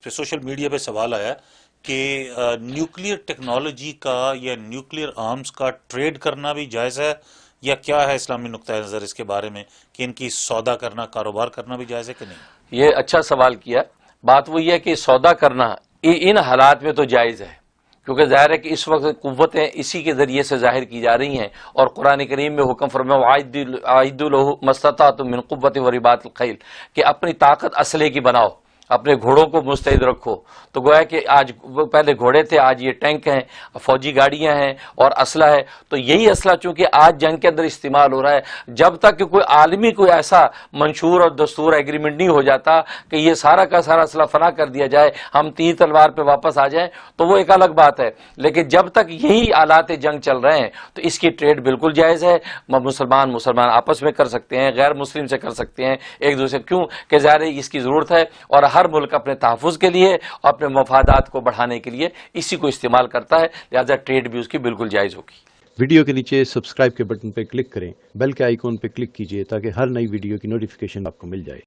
پہ social media پہ سوال آیا کہ نیوکلیر ٹیکنالوجی کا یا نیوکلیر آرمز کا ٹریڈ کرنا بھی جائز ہے یا کیا ہے اسلامی نقطہ نظر اس کے بارے میں کہ ان کی سودا کرنا کاروبار کرنا بھی جائز ہے کہ نہیں؟ یہ اچھا سوال کیا. بات وہ یہ ہے کہ سودا کرنا ان حالات میں تو جائز ہے، کیونکہ ظاہر ہے کہ اس وقت قوتیں اسی کے ذریعے سے ظاہر کی جا رہی ہیں، اور قرآن کریم میں حکم فرمایا وَأَعِدُّوا لَهُ مَا اسْتَطَعْتُم مِّن قُوَّةٍ وَرِبَاطِ الْخَيْلِ کہ اپنی طاقت اسلحے کی بناؤ، اپنے گھوڑوں کو مستعد رکھو. تو گویا کہ آج پہلے گھوڑے تھے، آج یہ ٹینک ہیں، فوجی گاڑیاں ہیں اور اسلحہ ہے. تو یہی اسلحہ چونکہ آج جنگ کے اندر استعمال ہو رہا ہے، جب تک کہ کوئی عالمی کوئی ایسا منشور اور دستور ایگریمنٹ نہیں ہو جاتا کہ یہ سارا کا سارا اسلحہ فنا کر دیا جائے، ہم تیر تلوار پہ واپس آ جائیں، تو وہ ایک الگ بات ہے. لیکن جب تک یہی آلات جنگ چل رہے ہیں تو اس کی ٹریڈ بالکل جائز ہے. مسلمان آپس میں کر سکتے ہیں، غیر مسلم سے کر سکتے ہیں ایک دوسرے، کیوں کہ ظاہر ہے اس کی ضرورت ہے، اور ہر ملک اپنے تحفظ کے لیے اور اپنے مفادات کو بڑھانے کے لیے اسی کو استعمال کرتا ہے، لہذا ٹریڈ بھی اس کی بالکل جائز ہوگی. ویڈیو کے نیچے سبسکرائب کے بٹن پہ کلک کریں، بیل کے آئیکن پہ کلک کیجئے تاکہ ہر نئی ویڈیو کی نوٹیفیکیشن آپ کو مل جائے.